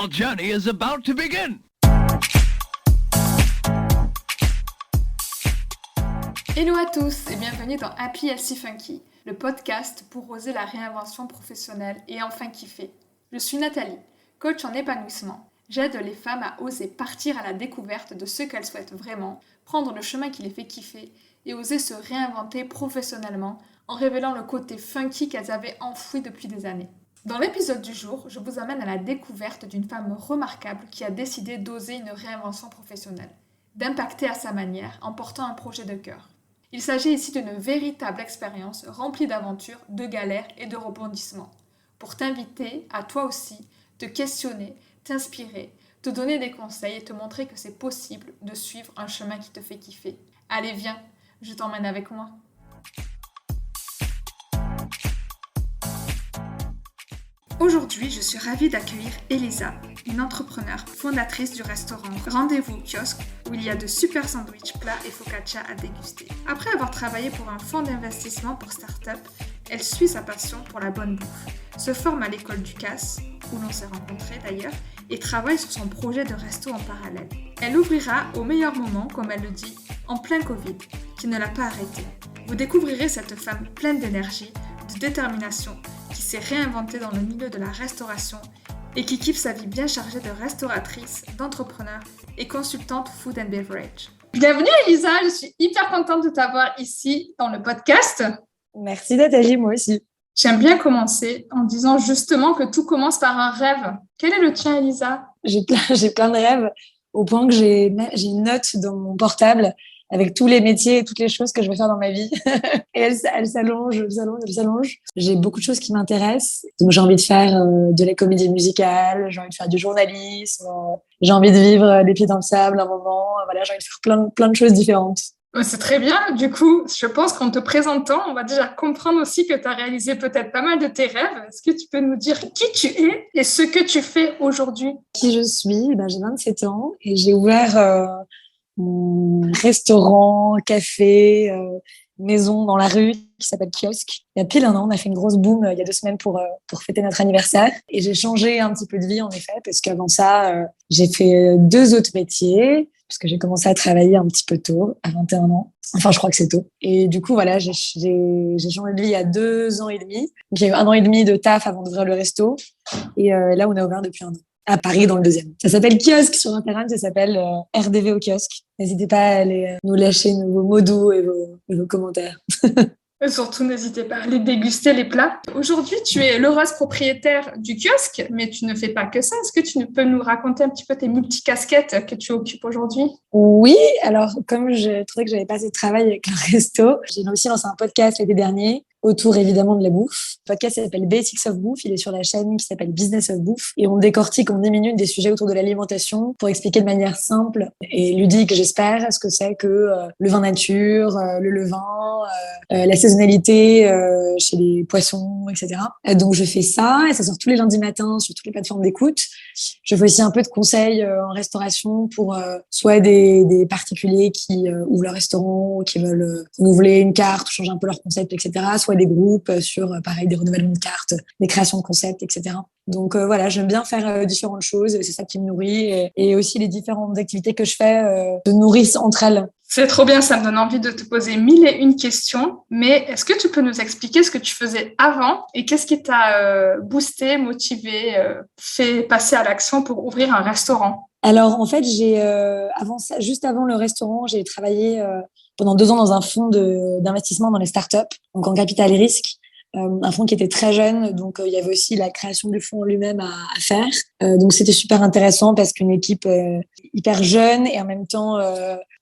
Our journey is about to begin. Hello à tous et bienvenue dans Happy Healthy Funky, le podcast pour oser la réinvention professionnelle et enfin kiffer. Je suis Nathalie, coach en épanouissement. J'aide les femmes à oser partir à la découverte de ce qu'elles souhaitent vraiment, prendre le chemin qui les fait kiffer et oser se réinventer professionnellement en révélant le côté funky qu'elles avaient enfoui depuis des années. Dans l'épisode du jour, je vous amène à la découverte d'une femme remarquable qui a décidé d'oser une réinvention professionnelle, d'impacter à sa manière en portant un projet de cœur. Il s'agit ici d'une véritable expérience remplie d'aventures, de galères et de rebondissements, pour t'inviter à toi aussi te questionner, t'inspirer, te donner des conseils et te montrer que c'est possible de suivre un chemin qui te fait kiffer. Allez, viens, je t'emmène avec moi. Aujourd'hui, je suis ravie d'accueillir Elisa, une entrepreneure fondatrice du restaurant Rendez-vous au kiosque où il y a de super sandwichs, plats et focaccia à déguster. Après avoir travaillé pour un fonds d'investissement pour start-up, elle suit sa passion pour la bonne bouffe, se forme à l'école du CAS, où l'on s'est rencontrés d'ailleurs, et travaille sur son projet de resto en parallèle. Elle ouvrira au meilleur moment, comme elle le dit, en plein Covid, qui ne l'a pas arrêté. Vous découvrirez cette femme pleine d'énergie, de détermination, qui s'est réinventée dans le milieu de la restauration et qui kiffe sa vie bien chargée de restauratrice, d'entrepreneur et consultante food and beverage. Bienvenue Elisa, je suis hyper contente de t'avoir ici dans le podcast. Merci Nathalie, moi aussi. J'aime bien commencer en disant justement que tout commence par un rêve. Quel est le tien Elisa ? J'ai plein de rêves au point que j'ai une note dans mon portable avec tous les métiers et toutes les choses que je vais faire dans ma vie. Et elle s'allonge. J'ai beaucoup de choses qui m'intéressent. Donc, j'ai envie de faire de la comédie musicale, j'ai envie de faire du journalisme, j'ai envie de vivre les pieds dans le sable un moment. Voilà, j'ai envie de faire plein de choses différentes. C'est très bien. Du coup, je pense qu'en te présentant, on va déjà comprendre aussi que tu as réalisé peut-être pas mal de tes rêves. Est-ce que tu peux nous dire qui tu es et ce que tu fais aujourd'hui ? Qui je suis ? J'ai 27 ans et j'ai ouvert restaurant, café, maison dans la rue qui s'appelle Kiosque. Il y a pile un an, on a fait une grosse boom il y a 2 semaines pour fêter notre anniversaire. Et j'ai changé un petit peu de vie en effet, parce qu'avant ça, j'ai fait 2 autres métiers, puisque j'ai commencé à travailler un petit peu tôt, à 21 ans. Enfin, je crois que c'est tôt. Et du coup, voilà, j'ai changé de vie il y a 2 ans et demi. Donc, il y a eu 1 an et demi de taf avant d'ouvrir le resto. Et là, on a ouvert depuis 1 an. À Paris, dans le 2e. Ça s'appelle Kiosque sur Internet, ça s'appelle RDV au kiosque. N'hésitez pas à aller nous lâcher vos mots doux et vos commentaires. Et surtout, n'hésitez pas à aller déguster les plats. Aujourd'hui, tu es l'heureuse propriétaire du kiosque, mais tu ne fais pas que ça. Est-ce que tu peux nous raconter un petit peu tes multicasquettes que tu occupes aujourd'hui ? Oui, alors comme je trouvais que j'avais pas assez de travail avec le resto, j'ai aussi lancé un podcast l'été dernier autour évidemment de la bouffe. Le podcast s'appelle Basics of Bouffe, il est sur la chaîne qui s'appelle Business of Bouffe et on décortique en 10 minutes des sujets autour de l'alimentation pour expliquer de manière simple et ludique, j'espère, ce que c'est que le vin nature, le levain, la saisonnalité chez les poissons, etc. Donc je fais ça et ça sort tous les lundis matins sur toutes les plateformes d'écoute. Je fais aussi un peu de conseils en restauration pour soit des particuliers qui ouvrent leur restaurant, qui veulent renouveler une carte, changer un peu leur concept, etc. Soit des groupes sur, pareil, des renouvellements de cartes, des créations de concepts, etc. Donc voilà, j'aime bien faire différentes choses, c'est ça qui me nourrit. Et aussi les différentes activités que je fais se nourrissent entre elles. C'est trop bien, ça me donne envie de te poser 1001 questions. Mais est-ce que tu peux nous expliquer ce que tu faisais avant et qu'est-ce qui t'a boosté, motivé, fait passer à l'action pour ouvrir un restaurant ? Alors en fait, juste avant le restaurant, j'ai travaillé pendant 2 ans dans un fonds d'investissement dans les startups, donc en capital et risque. Un fonds qui était très jeune, donc il y avait aussi la création du fonds en lui-même à faire. Donc c'était super intéressant parce qu'une équipe hyper jeune et en même temps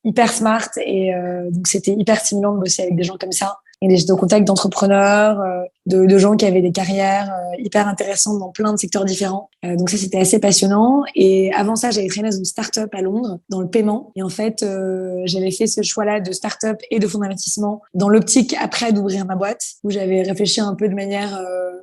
hyper smart et donc c'était hyper stimulant de bosser avec des gens comme ça. Et j'étais au contact d'entrepreneurs, de gens qui avaient des carrières hyper intéressantes dans plein de secteurs différents. Donc ça, c'était assez passionnant. Et avant ça, j'avais traîné dans une start-up à Londres, dans le paiement. Et en fait, j'avais fait ce choix-là de start-up et de fonds d'investissement dans l'optique après d'ouvrir ma boîte, où j'avais réfléchi un peu de manière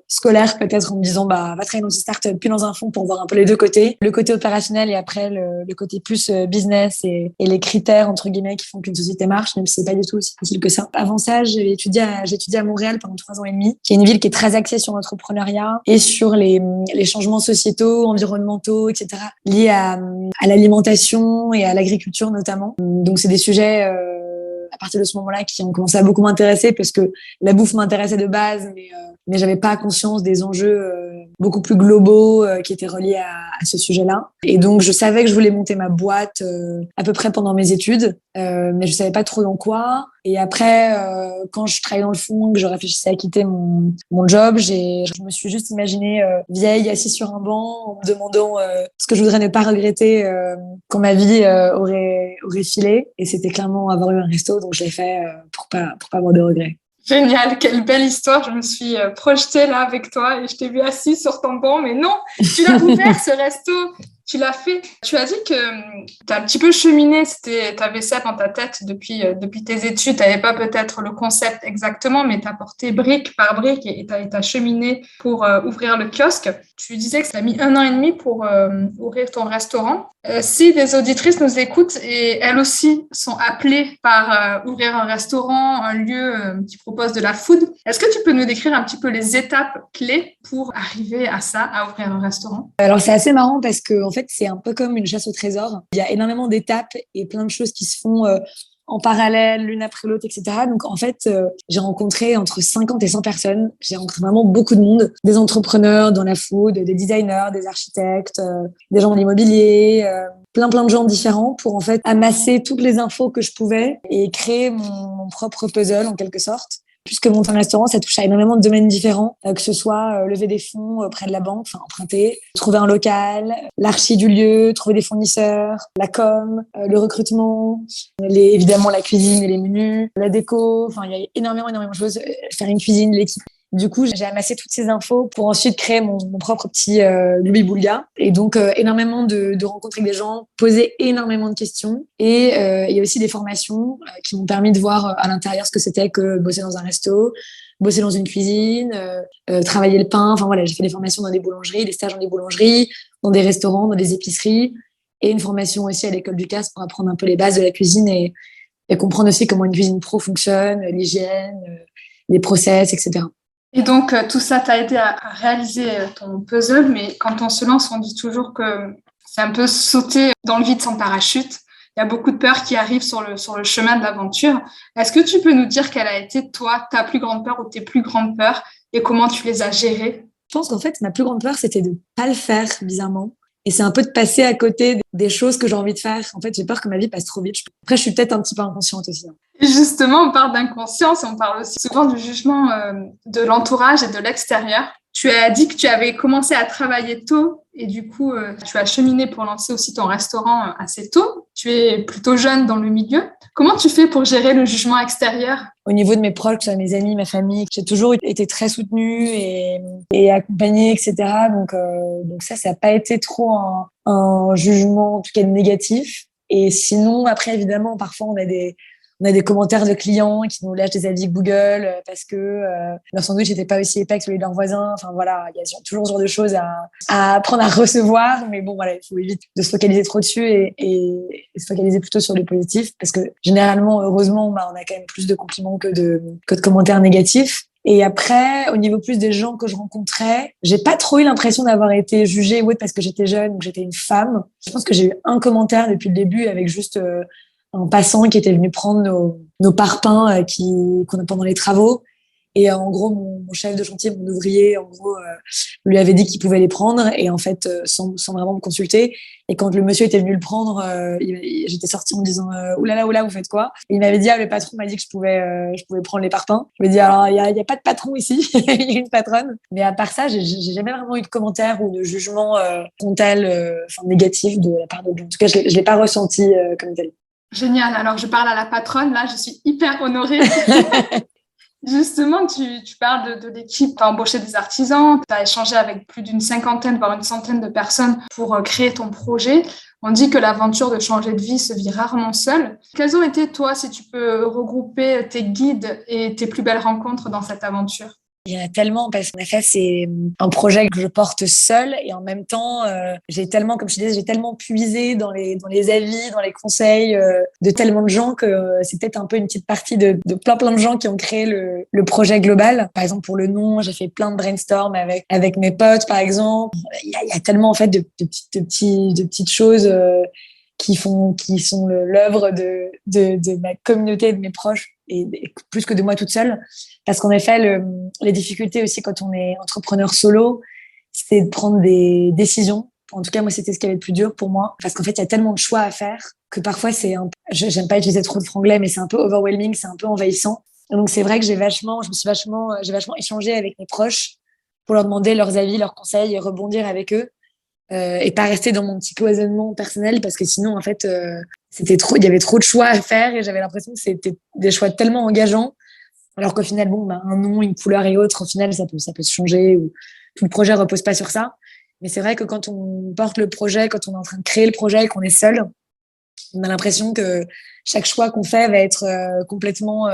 scolaire peut-être en me disant va travailler dans une start-up puis dans un fonds pour voir un peu les 2 côtés, le côté opérationnel et après le côté plus business et les critères entre guillemets qui font qu'une société marche, même si c'est pas du tout aussi facile que ça. Avant ça, j'ai étudié à Montréal pendant 3 ans et demi, qui qui est une ville qui est très axée sur l'entrepreneuriat et sur les changements sociétaux, environnementaux, etc., liés à l'alimentation et à l'agriculture notamment. Donc, c'est des sujets à partir de ce moment-là qui ont commencé à beaucoup m'intéresser parce que la bouffe m'intéressait de base, mais j'avais pas conscience des enjeux beaucoup plus globaux qui étaient reliés à ce sujet-là. Et donc, je savais que je voulais monter ma boîte à peu près pendant mes études, mais je savais pas trop dans quoi. Et après, quand je travaillais dans le fond, que je réfléchissais à quitter mon job, je me suis juste imaginée vieille, assise sur un banc, en me demandant ce que je voudrais ne pas regretter quand ma vie aurait filé. Et c'était clairement avoir eu un resto, donc je l'ai fait pour pas avoir de regrets. Génial, quelle belle histoire. Je me suis projetée là avec toi et je t'ai vu assise sur ton banc, mais non, tu l'as ouvert ce resto, tu l'as fait. Tu as dit que tu as un petit peu cheminé, tu avais ça dans ta tête depuis tes études, tu n'avais pas peut-être le concept exactement, mais tu as porté brique par brique et tu as cheminé pour ouvrir le kiosque. Tu disais que ça a mis 1 an et demi pour ouvrir ton restaurant. Si des auditrices nous écoutent et elles aussi sont appelées par ouvrir un restaurant, un lieu qui propose de la food, est-ce que tu peux nous décrire un petit peu les étapes clés pour arriver à ça, à ouvrir un restaurant? Alors, c'est assez marrant parce que, en fait, c'est un peu comme une chasse au trésor. Il y a énormément d'étapes et plein de choses qui se font en parallèle, l'une après l'autre, etc. Donc, en fait, j'ai rencontré entre 50 et 100 personnes. J'ai rencontré vraiment beaucoup de monde. Des entrepreneurs dans la food, des designers, des architectes, des gens dans l'immobilier, plein de gens différents pour, en fait, amasser toutes les infos que je pouvais et créer mon propre puzzle, en quelque sorte. Puisque monter un restaurant, ça touche à énormément de domaines différents, que ce soit lever des fonds auprès de la banque, enfin emprunter, trouver un local, l'archi du lieu, trouver des fournisseurs, la com, le recrutement, évidemment la cuisine et les menus, la déco, enfin il y a énormément de choses, faire une cuisine, l'équipe. Du coup, j'ai amassé toutes ces infos pour ensuite créer mon propre petit Lubi-Boulga. Et donc, énormément de rencontres avec des gens, poser énormément de questions. Et il y a aussi des formations qui m'ont permis de voir à l'intérieur ce que c'était que bosser dans un resto, bosser dans une cuisine, travailler le pain. Enfin voilà, j'ai fait des formations dans des boulangeries, des stages dans des boulangeries, dans des restaurants, dans des épiceries. Et une formation aussi à l'école du CAS pour apprendre un peu les bases de la cuisine et comprendre aussi comment une cuisine pro fonctionne, l'hygiène, les process, etc. Et donc, tout ça t'a aidé à réaliser ton puzzle, mais quand on se lance, on dit toujours que c'est un peu sauter dans le vide sans parachute. Il y a beaucoup de peurs qui arrivent sur le chemin de l'aventure. Est-ce que tu peux nous dire quelle a été, toi, ta plus grande peur ou tes plus grandes peurs et comment tu les as gérées? Je pense qu'en fait, ma plus grande peur, c'était de pas le faire, bizarrement. Et c'est un peu de passer à côté des choses que j'ai envie de faire. En fait, j'ai peur que ma vie passe trop vite. Après, je suis peut-être un petit peu inconsciente aussi. Et justement, on parle d'inconscience, on parle aussi souvent du jugement de l'entourage et de l'extérieur. Tu as dit que tu avais commencé à travailler tôt et du coup, tu as cheminé pour lancer aussi ton restaurant assez tôt. Tu es plutôt jeune dans le milieu. Comment tu fais pour gérer le jugement extérieur? Au niveau de mes proches, que ce soit mes amis, ma famille, j'ai toujours été très soutenue et accompagnée, etc. Donc ça n'a pas été trop un jugement, en tout cas négatif. Et sinon, après, évidemment, parfois, on a des commentaires de clients qui nous lâchent des avis Google parce que leur sandwich n'était pas aussi épais que celui de leur voisin. Enfin voilà, il y a toujours ce genre de choses à apprendre à recevoir. Mais bon, voilà, il faut éviter de se focaliser trop dessus et se focaliser plutôt sur le positif parce que généralement, heureusement, on a quand même plus de compliments que de commentaires négatifs. Et après, au niveau plus des gens que je rencontrais, j'ai pas trop eu l'impression d'avoir été jugée ou parce que j'étais jeune ou que j'étais une femme. Je pense que j'ai eu un commentaire depuis le début avec juste un passant qui était venu prendre nos parpaings qu'on a pendant les travaux. Et en gros, mon chef de chantier, mon ouvrier, en gros, lui avait dit qu'il pouvait les prendre et en fait, sans vraiment me consulter. Et quand le monsieur était venu le prendre, j'étais sortie en me disant oulala, vous faites quoi? Et il m'avait dit le patron m'a dit que je pouvais prendre les parpaings. Je lui ai dit alors il y a pas de patron ici, il y a une patronne. Mais à part ça, j'ai jamais vraiment eu de commentaires ou de jugement frontal, négatif de la part d'autres gens. En tout cas, je l'ai pas ressenti comme tel. Génial. Alors, je parle à la patronne. Là, je suis hyper honorée. Justement, tu parles de l'équipe. Tu as embauché des artisans. Tu as échangé avec plus d'une cinquantaine, voire une centaine de personnes pour créer ton projet. On dit que l'aventure de changer de vie se vit rarement seule. Quels ont été, toi, si tu peux regrouper tes guides et tes plus belles rencontres dans cette aventure? Il y en a tellement parce qu'en effet, c'est un projet que je porte seule et en même temps, j'ai tellement, comme je te disais, j'ai tellement puisé dans les avis, dans les conseils de tellement de gens que c'est peut-être un peu une petite partie de plein de gens qui ont créé le projet global. Par exemple, pour le nom, j'ai fait plein de brainstorm avec mes potes, par exemple. Il y a tellement en fait de petites choses qui sont l'œuvre de ma communauté, de mes proches et plus que de moi toute seule. Parce qu'en effet, les difficultés aussi quand on est entrepreneur solo, c'est de prendre des décisions. En tout cas, moi, c'était ce qui avait le plus dur pour moi. Parce qu'en fait, il y a tellement de choix à faire que parfois, j'aime pas utiliser trop de franglais, mais c'est un peu overwhelming, c'est un peu envahissant. Et donc, c'est vrai que j'ai vachement échangé avec mes proches pour leur demander leurs avis, leurs conseils et rebondir avec eux. Et pas rester dans mon petit cloisonnement personnel parce que sinon, en fait, il y avait trop de choix à faire et j'avais l'impression que c'était des choix tellement engageants. Alors qu'au final, bon, un nom, une couleur et autres, au final, ça peut se changer ou tout le projet repose pas sur ça. Mais c'est vrai que quand on porte le projet, quand on est en train de créer le projet et qu'on est seul, on a l'impression que chaque choix qu'on fait va être complètement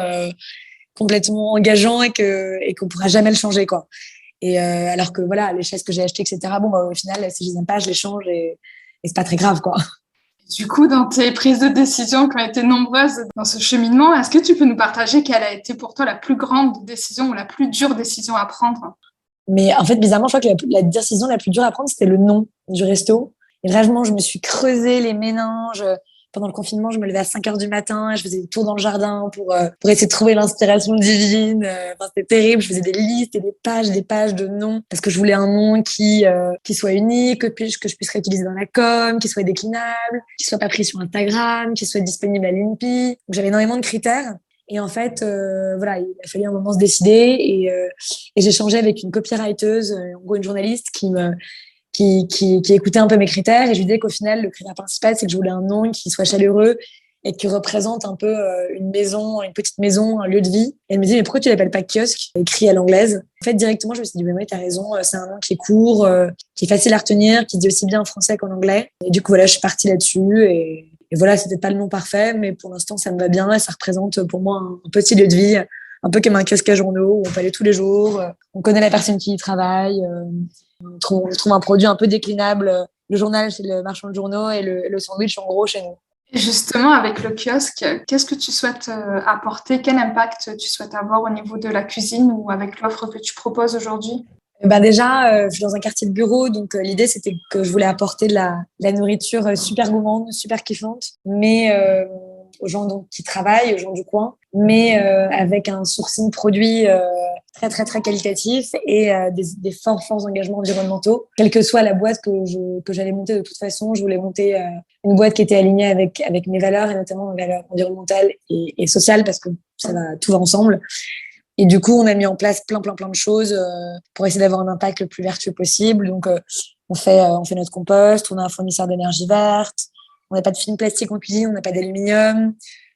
engageant et qu'on pourra jamais le changer, quoi. Et alors que voilà, les chaises que j'ai achetées, etc. Bon, bah, au final, si je les aime pas, je les change et c'est pas très grave, quoi. Du coup, dans tes prises de décision qui ont été nombreuses dans ce cheminement, est-ce que tu peux nous partager quelle a été pour toi la plus grande décision ou la plus dure décision à prendre? Mais en fait, bizarrement, je crois que la décision la plus dure à prendre, c'était le nom du resto. Et vraiment, je me suis creusé les méninges. Pendant le confinement, je me levais à 5 heures du matin, je faisais des tours dans le jardin pour essayer de trouver l'inspiration divine. Enfin, c'était terrible. Je faisais des listes et des pages de noms parce que je voulais un nom qui soit unique, que je puisse réutiliser dans la com, qui soit déclinable, qui soit pas pris sur Instagram, qui soit disponible à l'INPI. Donc, j'avais énormément de critères. Et en fait, voilà, il a fallu un moment se décider et j'ai changé avec une copywriteuse, en gros une journaliste qui écoutait un peu mes critères et je lui disais qu'au final, le critère principal, c'est que je voulais un nom qui soit chaleureux et qui représente un peu une maison, une petite maison, un lieu de vie. Et elle me dit, mais pourquoi tu l'appelles pas kiosque, écrit à l'anglaise? En fait, directement, je me suis dit, mais oui, t'as raison, c'est un nom qui est court, qui est facile à retenir, qui se dit aussi bien en français qu'en anglais. Et du coup, voilà, je suis partie là-dessus et voilà, c'était pas le nom parfait, mais pour l'instant, ça me va bien et ça représente pour moi un petit lieu de vie, un peu comme un kiosque à journaux où on peut aller tous les jours, on connaît la personne qui y travaille, on trouve un produit un peu déclinable, le journal chez le marchand de journaux et le sandwich en gros chez nous. Et justement, avec le kiosque, qu'est-ce que tu souhaites apporter? Quel impact tu souhaites avoir au niveau de la cuisine ou avec l'offre que tu proposes aujourd'hui? Ben déjà, je suis dans un quartier de bureau, donc l'idée c'était que je voulais apporter de la nourriture super gourmande, super kiffante, mais aux gens donc qui travaillent, aux gens du coin, mais avec un sourcing produit très très très qualitatif et des forts engagements environnementaux. Quelle que soit la boîte que j'allais monter, de toute façon, je voulais monter une boîte qui était alignée avec mes valeurs et notamment mes valeurs environnementales et sociales parce que tout va ensemble. Et du coup, on a mis en place plein de choses pour essayer d'avoir un impact le plus vertueux possible. Donc, on fait notre compost, on a un fournisseur d'énergie verte, on n'a pas de film plastique en cuisine, on n'a pas d'aluminium,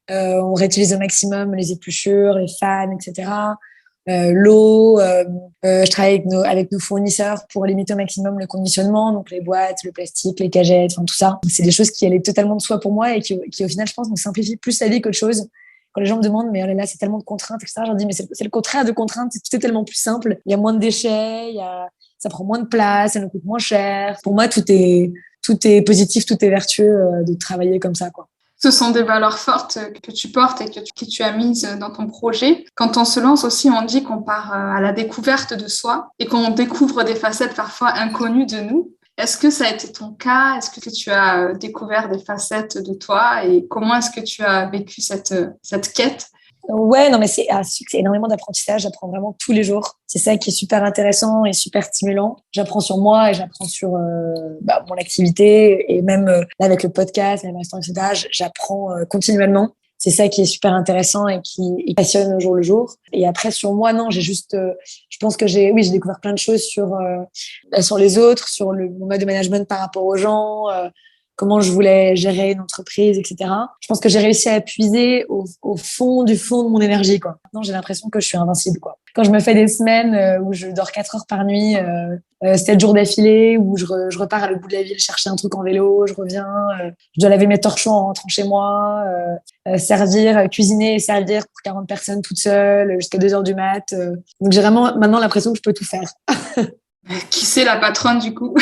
on réutilise au maximum les épluchures, les fans, etc. L'eau, je travaille avec nos fournisseurs pour limiter au maximum le conditionnement, donc les boîtes, le plastique, les cagettes, enfin tout ça. C'est des choses qui allaient totalement de soi pour moi et qui au final, je pense, nous simplifient plus la vie qu'autre chose. Quand les gens me demandent, mais oh là là, c'est tellement de contraintes, etc., je leur dis, mais c'est le contraire de contraintes, tout est tellement plus simple. Il y a moins de déchets, ça prend moins de place, ça nous coûte moins cher. Pour moi, tout est positif, tout est vertueux de travailler comme ça, quoi. Ce sont des valeurs fortes que tu portes et que tu as mises dans ton projet. Quand on se lance aussi, on dit qu'on part à la découverte de soi et qu'on découvre des facettes parfois inconnues de nous. Est-ce que ça a été ton cas? Est-ce que tu as découvert des facettes de toi et comment est-ce que tu as vécu cette quête? Ouais, non, mais c'est énormément d'apprentissage. J'apprends vraiment tous les jours. C'est ça qui est super intéressant et super stimulant. J'apprends sur moi et j'apprends sur mon activité et même là avec le podcast, même restaurant, etc. J'apprends continuellement. C'est ça qui est super intéressant et qui passionne au jour le jour. Et après, sur moi, non, je pense que j'ai découvert plein de choses sur les autres, sur mon mode de management par rapport aux gens, comment je voulais gérer une entreprise, etc. Je pense que j'ai réussi à puiser au fond de mon énergie, quoi. Maintenant, j'ai l'impression que je suis invincible, quoi. Quand je me fais des semaines où je dors 4 heures par nuit, 7 jours d'affilée, où je repars à l'autre bout de la ville chercher un truc en vélo, je reviens, je dois laver mes torchons en rentrant chez moi, cuisiner et servir pour 40 personnes toute seule jusqu'à 2 heures du mat. Donc j'ai vraiment maintenant l'impression que je peux tout faire. Qui c'est la patronne du coup?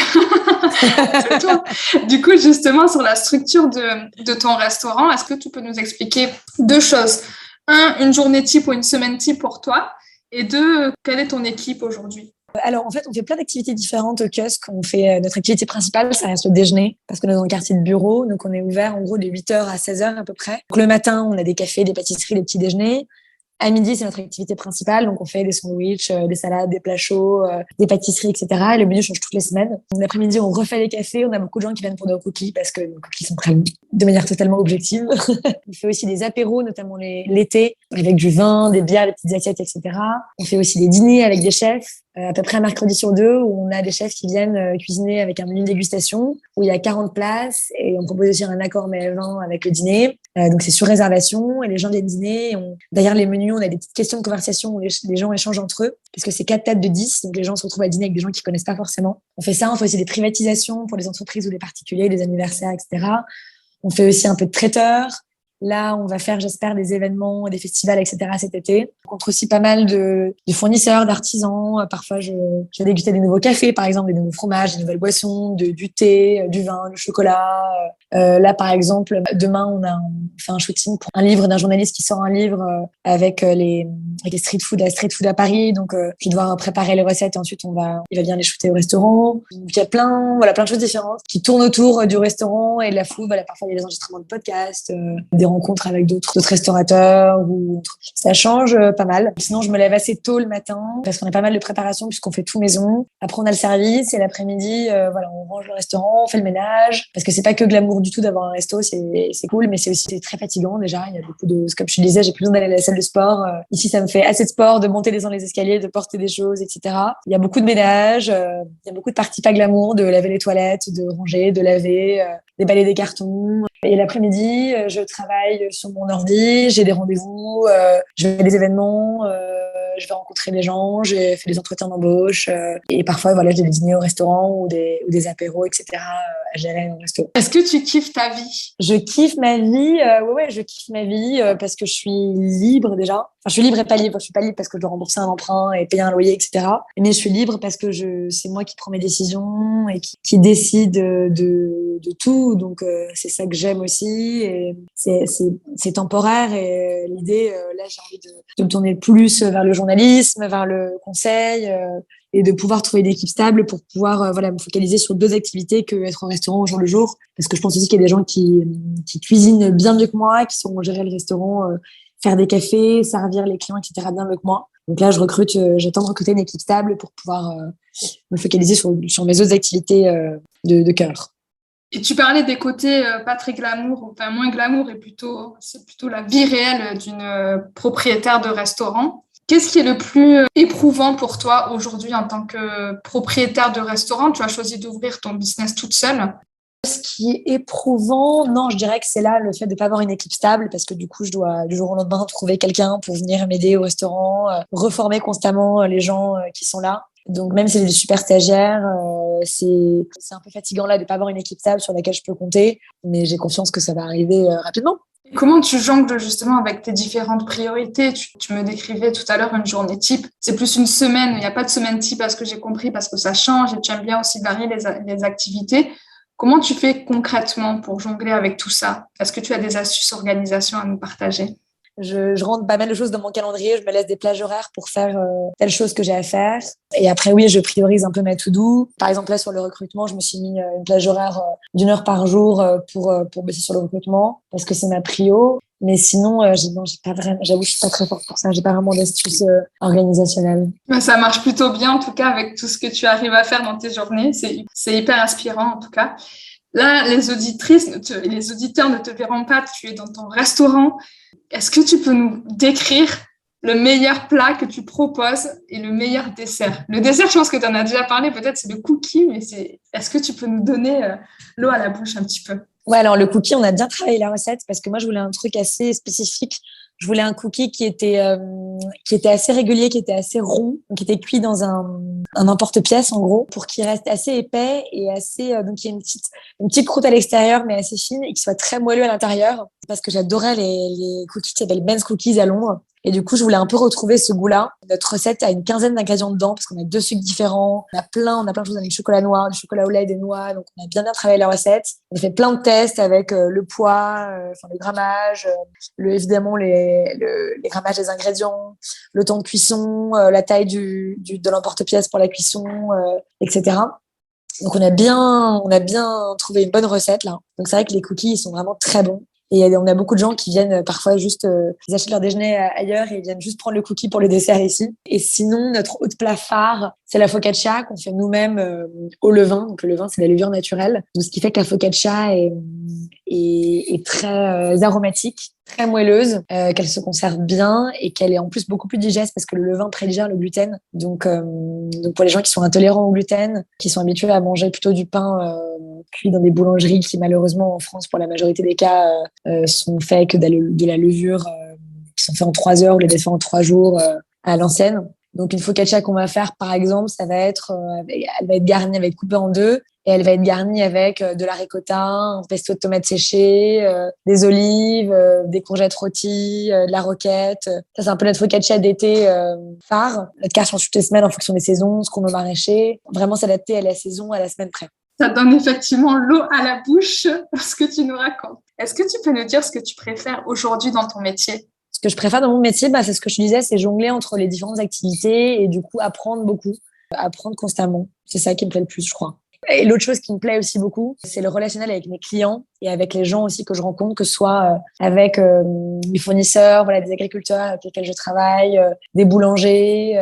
C'est toi. Du coup, justement, sur la structure de ton restaurant, est-ce que tu peux nous expliquer 2 choses? 1, une journée type ou une semaine type pour toi. Et 2, quelle est ton équipe aujourd'hui? Alors, en fait, on fait plein d'activités différentes au kiosque. On fait notre activité principale, ça reste le déjeuner, parce qu'on est dans un quartier de bureau. Donc, on est ouvert en gros de 8h à 16h à peu près. Donc, le matin, on a des cafés, des pâtisseries, des petits déjeuners. À midi, c'est notre activité principale. Donc, on fait des sandwichs, des salades, des plats chauds, des pâtisseries, etc. Et le menu change toutes les semaines. L'après-midi, on refait les cafés. On a beaucoup de gens qui viennent pour nos cookies parce que nos cookies sont prêts de manière totalement objective. On fait aussi des apéros, notamment l'été, avec du vin, des bières, des petites assiettes, etc. On fait aussi des dîners avec des chefs. À peu près un mercredi sur 2 où on a des chefs qui viennent cuisiner avec un menu de dégustation où il y a 40 places et on propose aussi un accord mets vin avec le dîner. Donc c'est sur réservation et les gens viennent dîner. Derrière les menus, on a des petites questions de conversation où les gens échangent entre eux parce que c'est 4 tables de 10, donc les gens se retrouvent à dîner avec des gens qu'ils connaissent pas forcément. On fait ça, on fait aussi des privatisations pour les entreprises ou les particuliers, des anniversaires, etc. On fait aussi un peu de traiteur. Là, on va faire, j'espère, des événements, des festivals, etc. cet été. On rencontre aussi pas mal de fournisseurs, d'artisans. Parfois, je vais déguster des nouveaux cafés, par exemple, des nouveaux fromages, des nouvelles boissons, du thé, du vin, du chocolat. Là, par exemple, demain, on fait un shooting pour un livre d'un journaliste qui sort un livre avec les street food, la street food à Paris. Donc, je vais devoir préparer les recettes et ensuite, il va bien les shooter au restaurant. Donc, il y a plein de choses différentes qui tournent autour du restaurant et de la food. Voilà, parfois, il y a des enregistrements de podcasts, des rencontres avec d'autres restaurateurs ou ça change pas mal. Sinon, je me lève assez tôt le matin parce qu'on a pas mal de préparation puisqu'on fait tout maison. Après, on a le service et l'après-midi, on range le restaurant, on fait le ménage parce que c'est pas que glamour du tout d'avoir un resto, c'est cool, mais c'est aussi très fatigant déjà. Il y a beaucoup comme je te disais, j'ai plus besoin d'aller à la salle de sport. Ici, ça me fait assez de sport, de monter descendre les escaliers, de porter des choses, etc. Il y a beaucoup de ménage, il y a beaucoup de parties pas glamour, de laver les toilettes, de ranger, de laver, déballer des cartons. Et l'après-midi, je travaille sur mon ordi, j'ai des rendez-vous, je vais à des événements, je vais rencontrer des gens, j'ai fait des entretiens d'embauche et parfois voilà, j'ai des dîners au restaurant ou des apéros, etc. À gérer au resto. Est-ce que tu kiffes ta vie? Je kiffe ma vie, ouais, je kiffe ma vie parce que je suis libre déjà. Enfin, je suis libre et pas libre. Je suis pas libre parce que je dois rembourser un emprunt et payer un loyer, etc. Mais je suis libre parce que c'est moi qui prends mes décisions et qui décide de tout. Donc c'est ça que j'aime aussi. Et c'est temporaire et l'idée là j'ai envie de me tourner plus vers le journalisme, vers le conseil. Et de pouvoir trouver une équipe stable pour pouvoir me focaliser sur 2 activités que être au restaurant au jour le jour. Parce que je pense aussi qu'il y a des gens qui cuisinent bien mieux que moi, qui sauront gérer le restaurant, faire des cafés, servir les clients, etc. bien mieux que moi. Donc là, j'attends de recruter une équipe stable pour pouvoir me focaliser sur mes autres activités de cœur. Et tu parlais des côtés pas très glamour, enfin moins glamour, et c'est plutôt la vie réelle d'une propriétaire de restaurant. Qu'est-ce qui est le plus éprouvant pour toi aujourd'hui en tant que propriétaire de restaurant? Tu as choisi d'ouvrir ton business toute seule. Ce qui est éprouvant, non, je dirais que c'est là le fait de ne pas avoir une équipe stable parce que du coup, je dois du jour au lendemain trouver quelqu'un pour venir m'aider au restaurant, reformer constamment les gens qui sont là. Donc même si j'ai des super stagiaires, c'est un peu fatigant là de ne pas avoir une équipe stable sur laquelle je peux compter, mais j'ai confiance que ça va arriver rapidement. Comment tu jongles justement avec tes différentes priorités? Tu me décrivais tout à l'heure une journée type. C'est plus une semaine, il n'y a pas de semaine type à ce que j'ai compris parce que ça change et tu aimes bien aussi varier les activités. Comment tu fais concrètement pour jongler avec tout ça? Est-ce que tu as des astuces organisation à nous partager? Je rentre pas mal de choses dans mon calendrier, je me laisse des plages horaires pour faire telle chose que j'ai à faire. Et après, oui, je priorise un peu ma to-do. Par exemple, là, sur le recrutement, je me suis mis une plage horaire d'1 heure par jour pour bosser sur le recrutement parce que c'est ma prio. Mais sinon, j'ai pas vraiment, j'avoue, je suis pas très forte pour ça. J'ai pas vraiment d'astuces organisationnelles. Ça marche plutôt bien, en tout cas, avec tout ce que tu arrives à faire dans tes journées. C'est hyper inspirant, en tout cas. Là, les auditrices et les auditeurs ne te verront pas. Tu es dans ton restaurant. Est-ce que tu peux nous décrire le meilleur plat que tu proposes et le meilleur dessert? Le dessert, je pense que tu en as déjà parlé, peut-être c'est le cookie, mais est-ce que tu peux nous donner l'eau à la bouche un petit peu? Ouais, alors le cookie, on a bien travaillé la recette parce que moi, je voulais un truc assez spécifique. Je voulais un cookie qui était assez régulier, qui était assez rond, donc qui était cuit dans un emporte-pièce, en gros, pour qu'il reste assez épais et assez, donc il y a une petite croûte à l'extérieur, mais assez fine et qui soit très moelleux à l'intérieur. Parce que j'adorais les cookies qui s'appellent Ben's Cookies à Londres. Et du coup, je voulais un peu retrouver ce goût-là. Notre recette a une quinzaine d'ingrédients dedans parce qu'on a 2 sucres différents. On a plein de choses avec chocolat noir, du chocolat au lait, des noix. Donc, on a bien travaillé la recette. On a fait plein de tests avec le poids, le grammage, évidemment les grammages des ingrédients, le temps de cuisson, la taille de l'emporte-pièce pour la cuisson, etc. Donc, on a bien trouvé une bonne recette là. Donc, c'est vrai que les cookies, ils sont vraiment très bons. Et on a beaucoup de gens qui viennent parfois juste, ils achètent leur déjeuner ailleurs et ils viennent juste prendre le cookie pour le dessert ici. Et sinon, notre haut de plat phare, c'est la focaccia qu'on fait nous-mêmes au levain. Donc le levain, c'est la levure naturelle. Donc ce qui fait que la focaccia est très aromatique, très moelleuse, qu'elle se conserve bien et qu'elle est en plus beaucoup plus digeste parce que le levain prédigère le gluten. Donc pour les gens qui sont intolérants au gluten, qui sont habitués à manger plutôt du pain cuit dans des boulangeries qui malheureusement en France pour la majorité des cas sont faits que de la levure qui sont faits en 3 heures ou les faits en 3 jours à l'ancienne. Donc une focaccia qu'on va faire par exemple, ça va être elle va être garnie avec coupée en deux et elle va être garnie avec de la ricotta, un pesto de tomates séchées, des olives, des courgettes rôties, de la roquette. Ça c'est un peu notre focaccia d'été phare. Notre carte change toutes les semaines en fonction des saisons, ce qu'on veut maraîcher. Vraiment s'adapter à la saison, à la semaine près. Ça donne effectivement l'eau à la bouche, ce que tu nous racontes. Est-ce que tu peux nous dire ce que tu préfères aujourd'hui dans ton métier? Ce que je préfère dans mon métier, c'est ce que je te disais, c'est jongler entre les différentes activités et du coup apprendre beaucoup, apprendre constamment. C'est ça qui me plaît le plus, je crois. Et l'autre chose qui me plaît aussi beaucoup, c'est le relationnel avec mes clients et avec les gens aussi que je rencontre, que ce soit avec mes fournisseurs, voilà, des agriculteurs avec lesquels je travaille, des boulangers,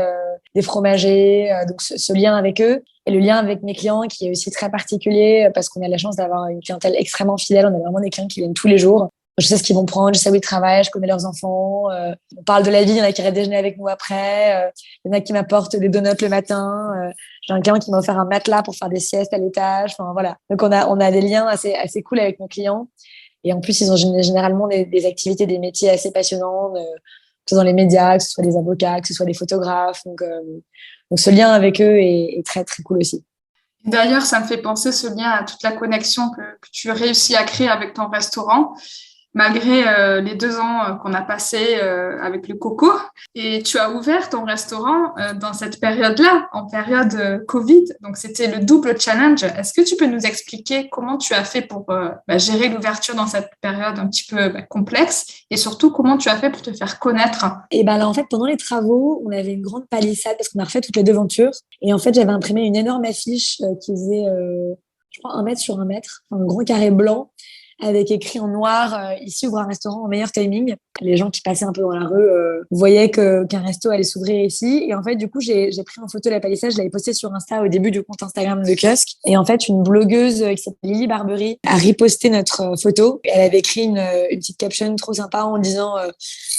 des fromagers, donc ce lien avec eux. Et le lien avec mes clients qui est aussi très particulier parce qu'on a la chance d'avoir une clientèle extrêmement fidèle. On a vraiment des clients qui viennent tous les jours. Je sais ce qu'ils vont prendre, je sais où ils travaillent, je connais leurs enfants. On parle de la vie, il y en a qui restent déjeuner avec nous après. Il y en a qui m'apportent des donuts le matin. J'ai un client qui m'a offert un matelas pour faire des siestes à l'étage. Enfin, voilà. Donc, on a des liens assez cool avec nos clients. Et en plus, ils ont généralement des activités, des métiers assez passionnants, que ce soit dans les médias, que ce soit des avocats, que ce soit des photographes. Donc ce lien avec eux est très, très cool aussi. D'ailleurs, ça me fait penser ce lien à toute la connexion que tu réussis à créer avec ton restaurant, malgré les 2 ans qu'on a passé avec le Coco. Et tu as ouvert ton restaurant dans cette période-là, en période Covid. Donc, c'était le double challenge. Est-ce que tu peux nous expliquer comment tu as fait pour gérer l'ouverture dans cette période un petit peu complexe et surtout comment tu as fait pour te faire connaître? Et là, en fait, pendant les travaux, on avait une grande palissade parce qu'on a refait toutes les devantures. Et en fait, j'avais imprimé une énorme affiche qui faisait, je crois, 1 mètre sur 1 mètre, un grand carré blanc avec écrit en noir ici ouvre un restaurant au meilleur timing. Les gens qui passaient un peu dans la rue voyaient qu'un resto allait s'ouvrir ici. Et en fait, du coup, j'ai pris en photo la palissade, je l'avais postée sur Insta au début du compte Instagram de Kiosque. Et en fait, une blogueuse qui s'appelle Lily Barbery a reposté notre photo. Elle avait écrit une petite caption trop sympa en disant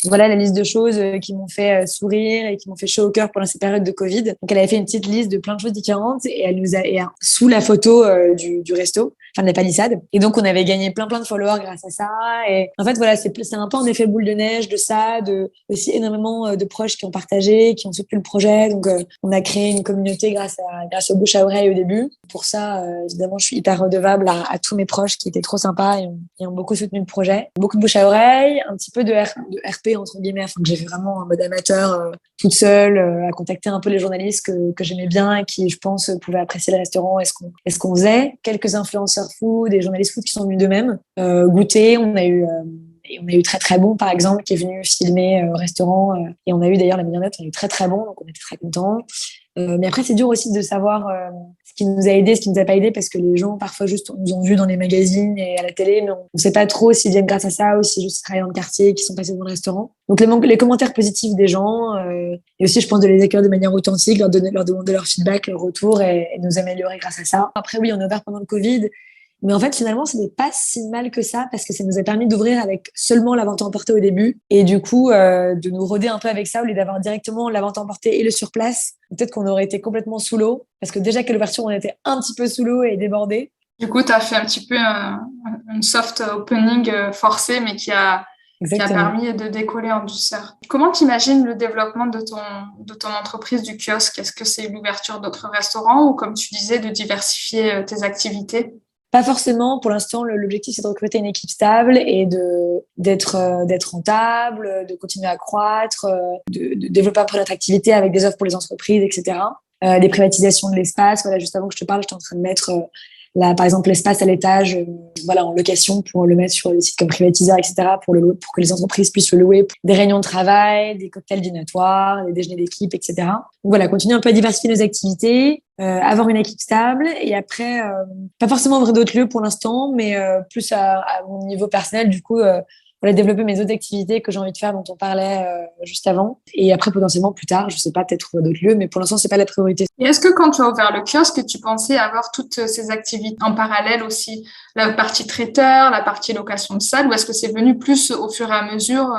voilà la liste de choses qui m'ont fait sourire et qui m'ont fait chaud au cœur pendant cette période de Covid. Donc, elle avait fait une petite liste de plein de choses différentes et elle nous a sous la photo du resto, enfin de la palissade. Et donc, on avait gagné plein de followers grâce à ça. Et en fait, voilà, c'est un peu un effet boule de neige de ça, de aussi énormément de proches qui ont partagé, qui ont soutenu le projet. Donc, on a créé une communauté grâce au bouche à oreille au début. Pour ça, évidemment, je suis hyper redevable à tous mes proches qui étaient trop sympas et ont beaucoup soutenu le projet. Beaucoup de bouche à oreille, un petit peu de RP entre guillemets, enfin, que j'ai fait vraiment en mode amateur, toute seule, à contacter un peu les journalistes que j'aimais bien et qui, je pense, pouvaient apprécier le restaurant et ce qu'on faisait. Quelques influenceurs food, des journalistes food qui sont venus d'eux-mêmes goûter. On a eu très très bon par exemple qui est venu filmer au restaurant et on a eu d'ailleurs la meilleure note, on a eu très très bon, donc on était très contents. Mais après c'est dur aussi de savoir ce qui nous a aidé, ce qui nous a pas aidé parce que les gens parfois juste nous ont vus dans les magazines et à la télé, mais on sait pas trop s'ils viennent grâce à ça ou si juste ils travaillent dans le quartier, qui sont passés dans le restaurant. Donc les commentaires positifs des gens et aussi je pense de les accueillir de manière authentique, leur demander leur feedback, leur retour et nous améliorer grâce à ça. Après oui, on a ouvert pendant le Covid. Mais en fait, finalement, ce n'est pas si mal que ça parce que ça nous a permis d'ouvrir avec seulement la vente emportée au début et du coup, de nous roder un peu avec ça au lieu d'avoir directement la vente emportée et le surplace. Peut-être qu'on aurait été complètement sous l'eau parce que déjà qu'à l'ouverture, on était un petit peu sous l'eau et débordés. Du coup, tu as fait un petit peu une soft opening forcée, mais qui a Exactement. permis de décoller en douceur. Comment tu imagines le développement de ton entreprise du kiosque? Est-ce que c'est l'ouverture d'autres restaurants ou, comme tu disais, de diversifier tes activités? Pas forcément. Pour l'instant, l'objectif, c'est de recruter une équipe stable et d'être rentable, de continuer à croître, de développer un peu notre activité avec des offres pour les entreprises, etc. Des privatisations de l'espace. Voilà, juste avant que je te parle, j'étais en train de mettre là, par exemple, l'espace à l'étage, voilà, en location pour le mettre sur le site comme privatiseur, etc. Pour que les entreprises puissent le louer. Des réunions de travail, des cocktails dînatoires, des déjeuners d'équipe, etc. Donc voilà, continuer un peu à diversifier nos activités, avoir une équipe stable et après, pas forcément ouvrir d'autres lieux pour l'instant, mais plus à mon niveau personnel, du coup, voilà, développer mes autres activités que j'ai envie de faire dont on parlait juste avant. Et après, potentiellement, plus tard, je sais pas, peut-être trouver d'autres lieux, mais pour l'instant, c'est pas la priorité. Et est-ce que quand tu as ouvert le kiosque, tu pensais avoir toutes ces activités en parallèle aussi, la partie traiteur, la partie location de salle, ou est-ce que c'est venu plus au fur et à mesure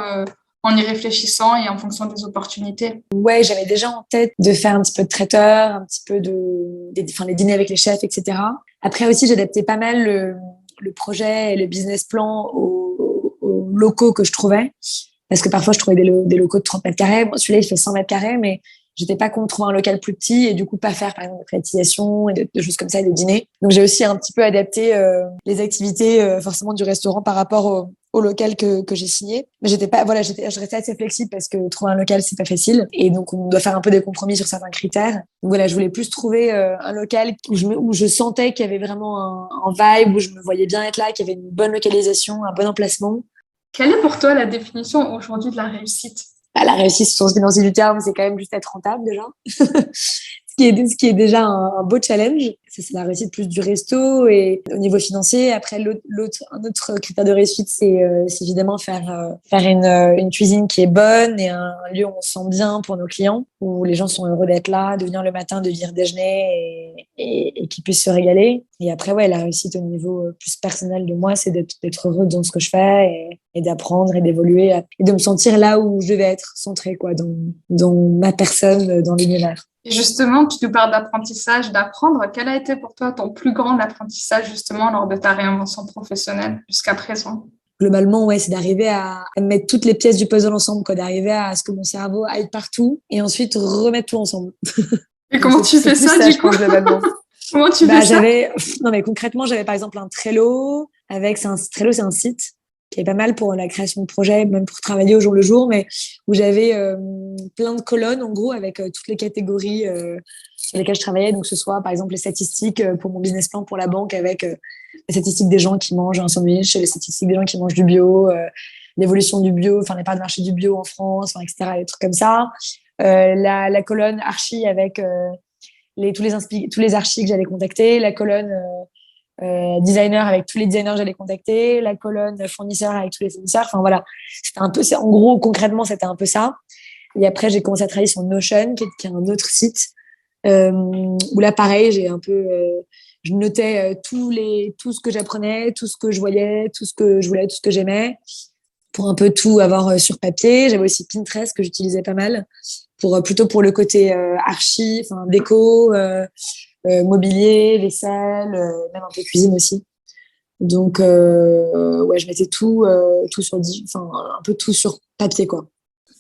en y réfléchissant et en fonction des opportunités? Ouais, j'avais déjà en tête de faire un petit peu de traiteur, un petit peu enfin, les dîners avec les chefs, etc. Après aussi, j'adaptais pas mal le projet et le business plan aux locaux que je trouvais. Parce que parfois, je trouvais des locaux de 30 mètres carrés. Bon, celui-là, il fait 100 mètres carrés, mais j'étais pas contre trouver un local plus petit et du coup, pas faire, par exemple, de privatisation et de choses comme ça, des dîners. Donc, j'ai aussi un petit peu adapté les activités forcément du restaurant par rapport au local que j'ai signé. Mais j'étais pas, voilà, je restais assez flexible parce que trouver un local, c'est pas facile. Et donc, on doit faire un peu des compromis sur certains critères. Donc, voilà, je voulais plus trouver un local où je sentais qu'il y avait vraiment un vibe, où je me voyais bien être là, qu'il y avait une bonne localisation, un bon emplacement. Quelle est pour toi la définition aujourd'hui de la réussite? Bah, la réussite au sens financier du terme, c'est quand même juste être rentable déjà. Ce qui est déjà un beau challenge. Ça, c'est la réussite plus du resto et au niveau financier. Après, un autre critère de réussite, c'est évidemment faire une cuisine qui est bonne et un lieu où on se sent bien pour nos clients, où les gens sont heureux d'être là, de venir le matin, de venir déjeuner et qu'ils puissent se régaler. Et après, ouais, la réussite au niveau plus personnel de moi, c'est d'être heureux dans ce que je fais et d'apprendre et d'évoluer et de me sentir là où je devais être, centrée, quoi, dans ma personne, dans l'univers. Et justement, tu nous parles d'apprentissage, d'apprendre. Quel a été pour toi ton plus grand apprentissage justement lors de ta réinvention professionnelle jusqu'à présent? Globalement, ouais, c'est d'arriver à mettre toutes les pièces du puzzle ensemble, quoi, d'arriver à ce que mon cerveau aille partout et ensuite remettre tout ensemble. Et Donc, comment tu fais plus ça ça, du je coup? pense, globalement. Comment tu fais Bah, ça? non, mais concrètement, j'avais par exemple un Trello Trello, c'est un site qui est pas mal pour la création de projets, même pour travailler au jour le jour, mais où j'avais plein de colonnes, en gros, avec toutes les catégories sur lesquelles je travaillais. Donc, ce soit, par exemple, les statistiques pour mon business plan pour la banque avec les statistiques des gens qui mangent un sandwich, les statistiques des gens qui mangent du bio, l'évolution du bio, enfin, les parts de marché du bio en France, enfin, etc., les trucs comme ça. La colonne archi avec tous les archis que j'allais contacter, la colonne designer avec tous les designers que j'allais contacter, la colonne fournisseur avec tous les fournisseurs. Enfin voilà, en gros, concrètement, c'était un peu ça. Et après, j'ai commencé à travailler sur Notion, qui est un autre site, où là, pareil, je notais tout ce que j'apprenais, tout ce que je voyais, tout ce que je voulais, tout ce que j'aimais, pour un peu tout avoir sur papier. J'avais aussi Pinterest que j'utilisais pas mal, plutôt pour le côté archi, enfin déco, mobilier, vaisselle, même un peu cuisine aussi. Donc, ouais, je mettais tout enfin, un peu tout sur papier, quoi.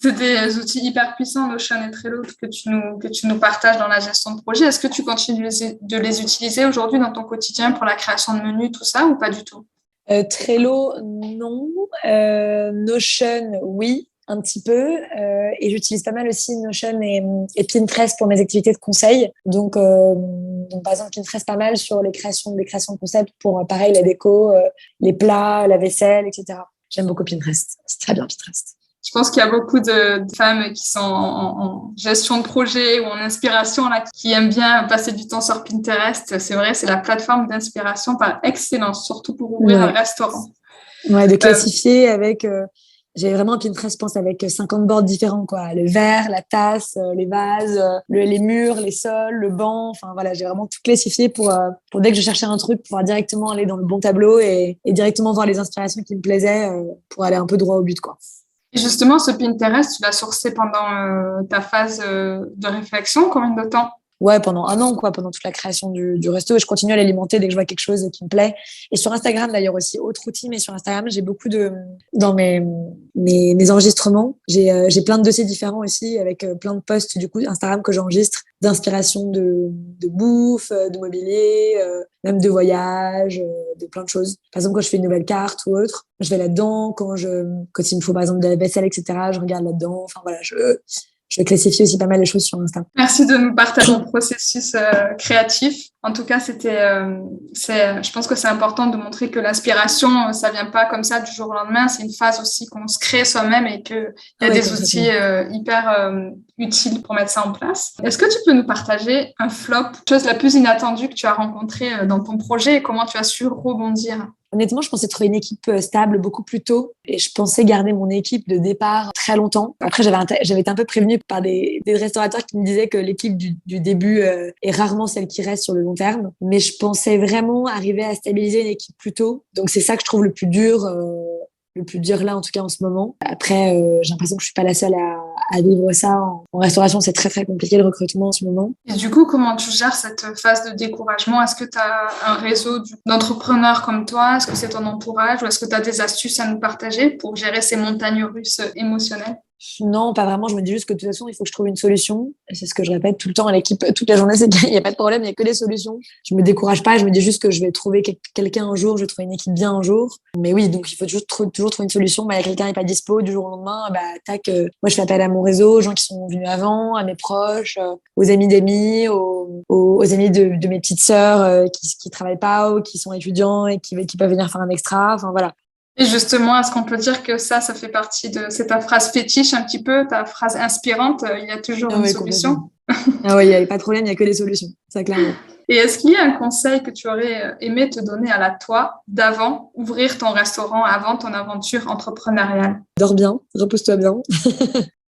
C'est des outils hyper puissants, Notion et Trello, que tu nous partages dans la gestion de projet. Est-ce que tu continues de les utiliser aujourd'hui dans ton quotidien pour la création de menus, tout ça, ou pas du tout? Trello, non. Notion, oui, un petit peu. Et j'utilise pas mal aussi Notion et Pinterest pour mes activités de conseil. Donc, par exemple, Pinterest pas mal sur des créations de concepts pour, pareil, la déco, les plats, la vaisselle, etc. J'aime beaucoup Pinterest. C'est très bien, Pinterest. Je pense qu'il y a beaucoup de femmes qui sont en gestion de projet ou en inspiration là, qui aiment bien passer du temps sur Pinterest. C'est vrai, c'est la plateforme d'inspiration par excellence, surtout pour ouvrir un restaurant. Ouais, de classifier avec J'ai vraiment un Pinterest, je pense, avec 50 boards différents, quoi. Le verre, la tasse, les vases, les murs, les sols, le banc. Enfin, voilà, j'ai vraiment tout classifié pour dès que je cherchais un truc, pouvoir directement aller dans le bon tableau et directement voir les inspirations qui me plaisaient pour aller un peu droit au but, quoi. Et justement, ce Pinterest, tu l'as sourcé pendant ta phase de réflexion, combien de temps? Ouais, pendant un an, quoi, pendant toute la création du resto. Et je continue à l'alimenter dès que je vois quelque chose qui me plaît. Et sur Instagram, d'ailleurs, aussi, autre outil, mais sur Instagram, j'ai beaucoup dans mes enregistrements, j'ai plein de dossiers différents aussi, avec plein de posts, du coup, Instagram que j'enregistre, d'inspiration de bouffe, de mobilier, même de voyage, de plein de choses. Par exemple, quand je fais une nouvelle carte ou autre, je vais là-dedans. Quand il me faut, par exemple, de la vaisselle, etc., je regarde là-dedans. Enfin, voilà, je classifie aussi pas mal les choses sur Insta. Merci de nous partager ton processus créatif. En tout cas, je pense que c'est important de montrer que l'inspiration, ça vient pas comme ça du jour au lendemain. C'est une phase aussi qu'on se crée soi-même et qu'il y a des outils hyper utiles pour mettre ça en place. Est-ce que tu peux nous partager un flop, chose la plus inattendue que tu as rencontrée dans ton projet et comment tu as su rebondir? Honnêtement, je pensais trouver une équipe stable beaucoup plus tôt et je pensais garder mon équipe de départ très longtemps. Après, j'avais été un peu prévenue par des restaurateurs qui me disaient que l'équipe du début est rarement celle qui reste sur le long terme. Mais je pensais vraiment arriver à stabiliser une équipe plus tôt. Donc, c'est ça que je trouve le plus dur là, en tout cas en ce moment. Après, j'ai l'impression que je suis pas la seule à vivre ça. En restauration, c'est très, très compliqué le recrutement en ce moment. Et du coup, comment tu gères cette phase de découragement? Est-ce que tu as un réseau d'entrepreneurs comme toi? Est-ce que c'est ton entourage? Ou est-ce que tu as des astuces à nous partager pour gérer ces montagnes russes émotionnelles? Non, pas vraiment. Je me dis juste que de toute façon, il faut que je trouve une solution. Et c'est ce que je répète tout le temps à l'équipe, toute la journée, c'est qu'il n'y a pas de problème, il n'y a que des solutions. Je me décourage pas, je me dis juste que je vais trouver quelqu'un un jour, je vais trouver une équipe bien un jour. Mais oui, donc il faut toujours trouver une solution. Bah, quelqu'un n'est pas dispo du jour au lendemain, bah, tac, moi je fais appel à mon réseau, aux gens qui sont venus avant, à mes proches, aux amis d'amis, aux amis de mes petites sœurs qui travaillent pas ou qui sont étudiants et qui peuvent venir faire un extra. Enfin voilà. Et justement, est-ce qu'on peut dire que ça fait partie c'est ta phrase fétiche un petit peu, ta phrase inspirante, il y a toujours une solution? Ah ouais, il n'y a pas de problème, il n'y a que des solutions, ça clairement. Et est-ce qu'il y a un conseil que tu aurais aimé te donner à la toi d'avant, ouvrir ton restaurant avant ton aventure entrepreneuriale? Dors bien, repose-toi bien.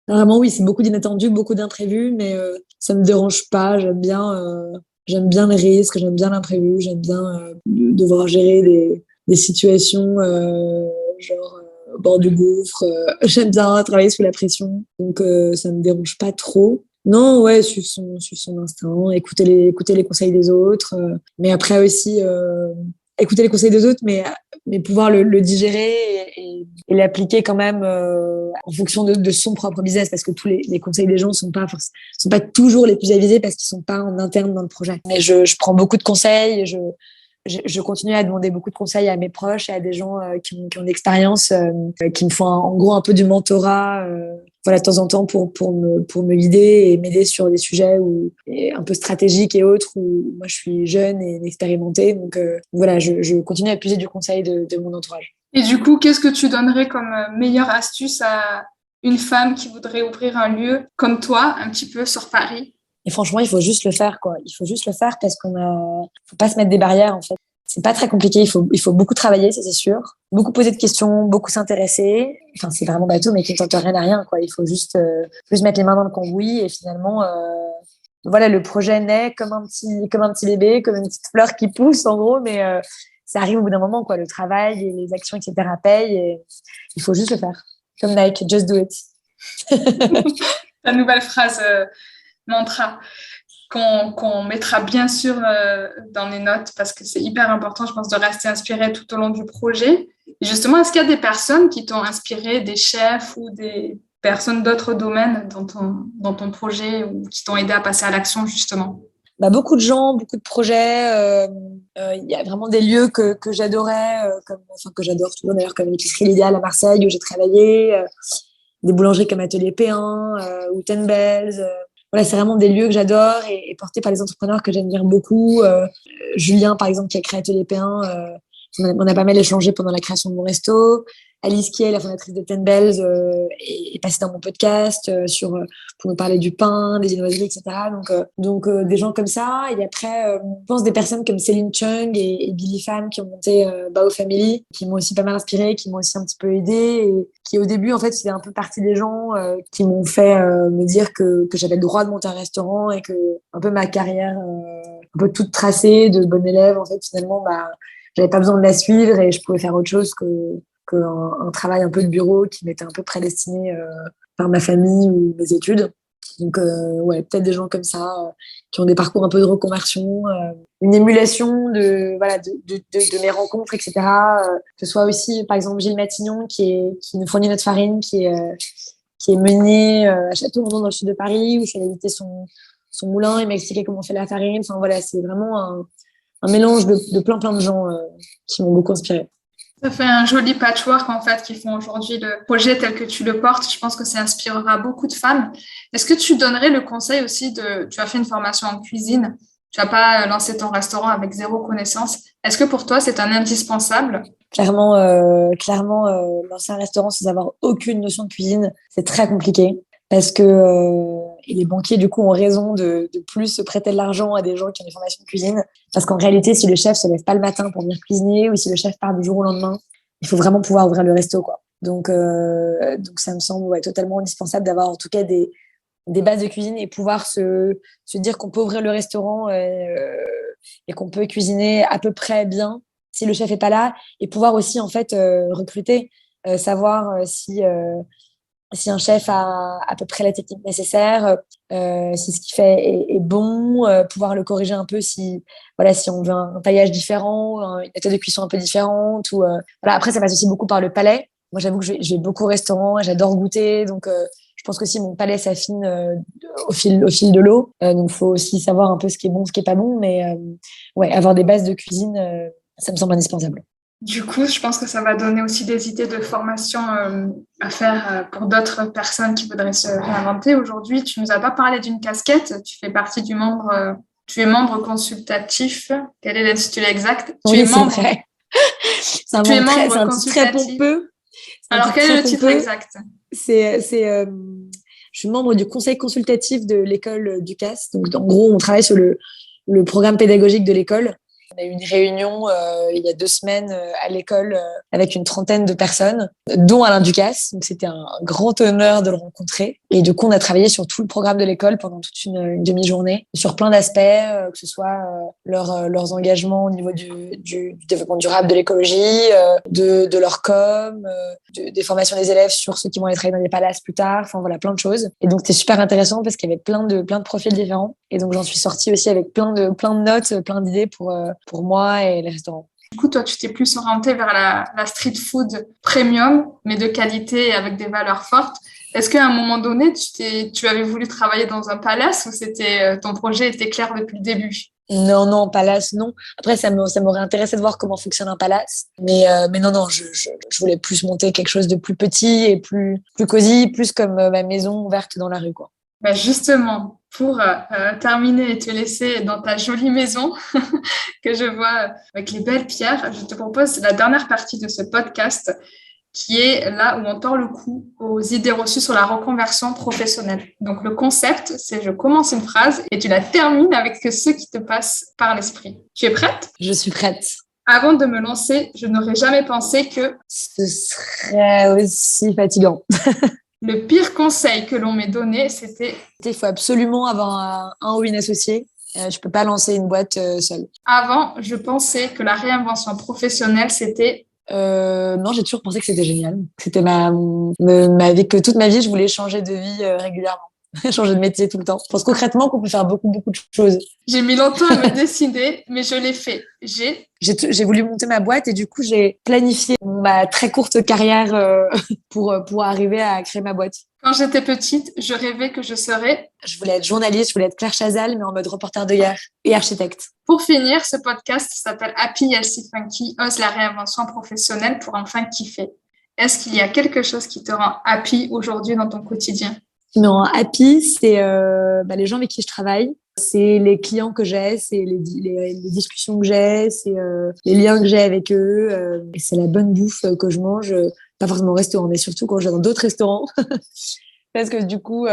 Vraiment, oui, c'est beaucoup d'inattendus, beaucoup d'imprévus, mais ça me dérange pas. J'aime bien les risques, j'aime bien l'imprévu, j'aime bien devoir gérer des situations au bord du gouffre. J'aime bien travailler sous la pression, donc ça me dérange pas trop. Non, ouais, suivre son instinct, écouter les conseils des autres, mais après aussi écouter les conseils des autres, mais pouvoir le digérer et l'appliquer quand même en fonction de son propre business, parce que tous les conseils des gens sont pas toujours les plus avisés parce qu'ils sont pas en interne dans le projet. Mais je prends beaucoup de conseils, je continue à demander beaucoup de conseils à mes proches et à des gens qui ont de l'expérience, qui me font en gros un peu du mentorat, voilà, de temps en temps pour me guider et m'aider sur des sujets un peu stratégiques et autres où moi je suis jeune et inexpérimentée. Donc voilà, je continue à puiser du conseil de mon entourage. Et du coup, qu'est-ce que tu donnerais comme meilleure astuce à une femme qui voudrait ouvrir un lieu comme toi, un petit peu sur Paris? Et franchement, il faut juste le faire, quoi. Il faut juste le faire parce faut pas se mettre des barrières, en fait. C'est pas très compliqué. Il faut beaucoup travailler, ça c'est sûr. Beaucoup poser de questions, beaucoup s'intéresser. Enfin, c'est vraiment bateau, mais qui ne tente rien à rien, quoi. Il faut juste mettre les mains dans le cambouis et finalement, voilà, le projet naît comme un petit bébé, comme une petite fleur qui pousse, en gros, mais ça arrive au bout d'un moment, quoi. Le travail et les actions, etc. payent et il faut juste le faire. Comme Nike, just do it. La nouvelle phrase mantra qu'on mettra bien sûr dans les notes parce que c'est hyper important, je pense, de rester inspiré tout au long du projet. Et justement, est-ce qu'il y a des personnes qui t'ont inspiré, des chefs ou des personnes d'autres domaines dans ton projet ou qui t'ont aidé à passer à l'action, justement? Bah, beaucoup de gens, beaucoup de projets. Il y a vraiment des lieux que j'adorais, que j'adore toujours d'ailleurs, comme l'Épicerie L'Idéal à Marseille où j'ai travaillé, des boulangeries comme Atelier P1 ou Ten Bells. Voilà, c'est vraiment des lieux que j'adore et portés par les entrepreneurs que j'admire beaucoup. Julien, par exemple, qui a créé Atelier P1, On a pas mal échangé pendant la création de mon resto. Alice qui est la fondatrice de Ten Bells est passée dans mon podcast pour nous parler du pain, des viennoiseries, etc. Donc des gens comme ça. Et après, je pense des personnes comme Céline Chung et Billy Pham qui ont monté Bao Family, qui m'ont aussi pas mal inspirée, qui m'ont aussi un petit peu aidée et qui au début en fait c'était un peu partie des gens qui m'ont fait me dire que j'avais le droit de monter un restaurant et que un peu ma carrière un peu toute tracée de bonne élève en fait finalement j'avais pas besoin de la suivre et je pouvais faire autre chose qu'un travail un peu de bureau qui m'était un peu prédestiné par ma famille ou mes études. Donc, ouais, peut-être des gens comme ça qui ont des parcours un peu de reconversion, une émulation de mes rencontres, etc. Que ce soit aussi, par exemple, Gilles Matignon qui nous fournit notre farine, qui est mené à Château-Rendon dans le sud de Paris, où je suis allée visiter son moulin, il m'a expliqué comment on fait la farine. Enfin, voilà, c'est vraiment un mélange de plein de gens qui m'ont beaucoup inspirée. Ça fait un joli patchwork en fait qui font aujourd'hui le projet tel que tu le portes. Je pense que ça inspirera beaucoup de femmes. Est-ce que tu donnerais le conseil aussi tu as fait une formation en cuisine, tu n'as pas lancé ton restaurant avec zéro connaissance. Est-ce que pour toi c'est un indispensable? Clairement, lancer un restaurant sans avoir aucune notion de cuisine, c'est très compliqué parce que et les banquiers du coup ont raison de plus se prêter de l'argent à des gens qui ont des formations de cuisine parce qu'en réalité si le chef se lève pas le matin pour venir cuisiner ou si le chef part du jour au lendemain, il faut vraiment pouvoir ouvrir le resto quoi. Donc ça me semble totalement indispensable d'avoir en tout cas des bases de cuisine et pouvoir se dire qu'on peut ouvrir le restaurant et qu'on peut cuisiner à peu près bien si le chef est pas là et pouvoir aussi en fait recruter, savoir si un chef a à peu près la technique nécessaire, si ce qu'il fait est bon, pouvoir le corriger un peu si on veut un taillage différent, une méthode de cuisson un peu différente. Voilà. Après, ça passe aussi beaucoup par le palais. Moi, j'avoue que je vais beaucoup au restaurant et j'adore goûter. Donc, je pense que si mon palais s'affine au fil de l'eau. Donc, il faut aussi savoir un peu ce qui est bon, ce qui est pas bon. Mais avoir des bases de cuisine, ça me semble indispensable. Du coup, je pense que ça va donner aussi des idées de formation à faire pour d'autres personnes qui voudraient se réinventer. Aujourd'hui, tu nous as pas parlé d'une casquette. Tu fais partie tu es membre consultatif. Quel est l'intitulé exact? Oui, c'est vrai. C'est un titre très pompeux. Alors, quel est le titre exact? Je suis membre du conseil consultatif de l'école Ducasse. Donc, en gros, on travaille sur le programme pédagogique de l'école. On a eu une réunion il y a 2 semaines à l'école avec une 30aine de personnes, dont Alain Ducasse. Donc, c'était un grand honneur de le rencontrer. Et du coup, on a travaillé sur tout le programme de l'école pendant toute une demi-journée, sur plein d'aspects, que ce soit leurs engagements au niveau du développement durable, de l'écologie, de leur com, des formations des élèves sur ceux qui vont aller travailler dans les palaces plus tard. Enfin, voilà, plein de choses. Et donc, c'était super intéressant parce qu'il y avait plein de profils différents. Et donc, j'en suis sortie aussi avec plein de notes, plein d'idées pour moi et les restaurants. Du coup, toi, tu t'es plus orientée vers la street food premium, mais de qualité et avec des valeurs fortes. Est-ce qu'à un moment donné, tu avais voulu travailler dans un palace ou ton projet était clair depuis le début? Non, palace, non. Après, ça m'aurait intéressé de voir comment fonctionne un palace. Mais non, je voulais plus monter quelque chose de plus petit et plus cosy, plus comme ma maison ouverte dans la rue, quoi. Ben justement, pour terminer et te laisser dans ta jolie maison que je vois avec les belles pierres, je te propose la dernière partie de ce podcast qui est là où on tord le cou aux idées reçues sur la reconversion professionnelle. Donc, le concept, c'est je commence une phrase et tu la termines avec ce qui te passe par l'esprit. Tu es prête? Je suis prête. Avant de me lancer, je n'aurais jamais pensé que ce serait aussi fatigant. Le pire conseil que l'on m'ait donné, c'était... Il faut absolument avoir un ou une associée. Je peux pas lancer une boîte seule. Avant, je pensais que la réinvention professionnelle, c'était... Non, j'ai toujours pensé que c'était génial. C'était ma vie, que toute ma vie, je voulais changer de vie régulièrement. Changer de métier tout le temps. Je pense concrètement qu'on peut faire beaucoup de choses. J'ai mis longtemps à me décider, mais je l'ai fait. J'ai voulu monter ma boîte et du coup, j'ai planifié ma très courte carrière pour arriver à créer ma boîte. Quand j'étais petite, je rêvais que je serais... Je voulais être journaliste, je voulais être Claire Chazal, mais en mode reporter de guerre et architecte. Pour finir, ce podcast s'appelle Happy Healthy Funky, ose la réinvention professionnelle pour enfin kiffer. Est-ce qu'il y a quelque chose qui te rend happy aujourd'hui dans ton quotidien? Non, happy, c'est les gens avec qui je travaille, c'est les clients que j'ai, c'est les discussions que j'ai, c'est les liens que j'ai avec eux, et c'est la bonne bouffe que je mange, pas forcément au restaurant, mais surtout quand je vais dans d'autres restaurants. Parce que du coup,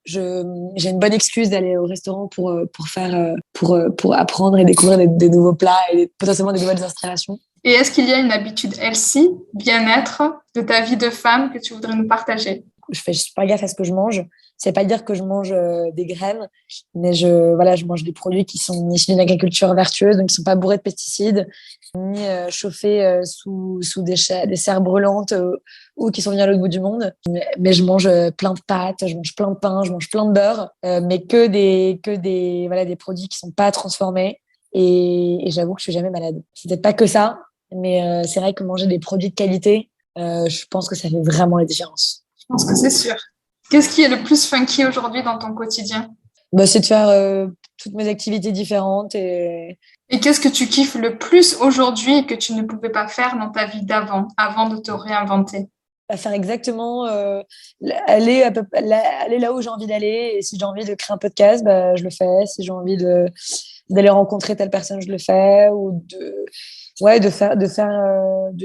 j'ai une bonne excuse d'aller au restaurant pour apprendre et découvrir des nouveaux plats et potentiellement des nouvelles inspirations. Et est-ce qu'il y a une habitude healthy, bien-être, de ta vie de femme que tu voudrais nous partager? Je fais super gaffe à ce que je mange. C'est pas dire que je mange des graines, mais je mange des produits qui sont issus d'une agriculture vertueuse, donc qui sont pas bourrés de pesticides, ni chauffés sous des serres brûlantes ou qui sont venus à l'autre bout du monde. Mais je mange plein de pâtes, je mange plein de pain, je mange plein de beurre, mais que des produits qui sont pas transformés. Et j'avoue que je suis jamais malade. C'est peut-être pas que ça, mais c'est vrai que manger des produits de qualité, je pense que ça fait vraiment la différence. Je pense que c'est sûr. Qu'est-ce qui est le plus funky aujourd'hui dans ton quotidien? C'est de faire toutes mes activités différentes. Et qu'est-ce que tu kiffes le plus aujourd'hui et que tu ne pouvais pas faire dans ta vie d'avant, avant de te réinventer? À faire exactement, aller là où j'ai envie d'aller. Et si j'ai envie de créer un podcast, je le fais. Si j'ai envie d'aller rencontrer telle personne, je le fais. Ou de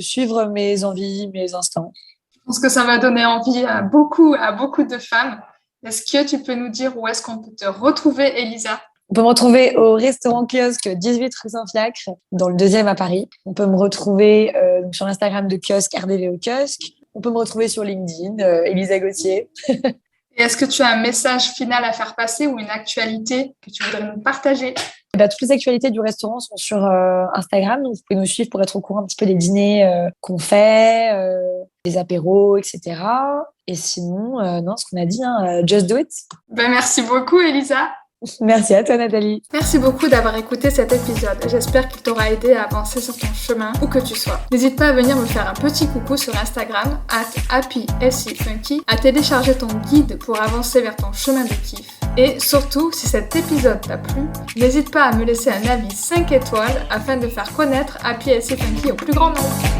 suivre mes envies, mes instants. Je pense que ça va donner envie à beaucoup de femmes. Est-ce que tu peux nous dire où est-ce qu'on peut te retrouver, Elisa? On peut me retrouver au restaurant kiosque 18 rue Saint-Fiacre, dans le 2e à Paris. On peut me retrouver sur l'Instagram de kiosque RDV au kiosque. On peut me retrouver sur LinkedIn, Elisa Gauthier. Et est-ce que tu as un message final à faire passer ou une actualité que tu voudrais nous partager? Toutes les actualités du restaurant sont sur Instagram, donc vous pouvez nous suivre pour être au courant un petit peu des dîners qu'on fait, des apéros, etc. Et sinon, ce qu'on a dit, just do it. Merci beaucoup, Elisa. Merci à toi, Nathalie. Merci beaucoup d'avoir écouté cet épisode. J'espère qu'il t'aura aidé à avancer sur ton chemin, où que tu sois. N'hésite pas à venir me faire un petit coucou sur Instagram, @happysfunky, à télécharger ton guide pour avancer vers ton chemin de kiff. Et surtout, si cet épisode t'a plu, n'hésite pas à me laisser un avis 5 étoiles afin de faire connaître Happy Healthy Funky au plus grand nombre.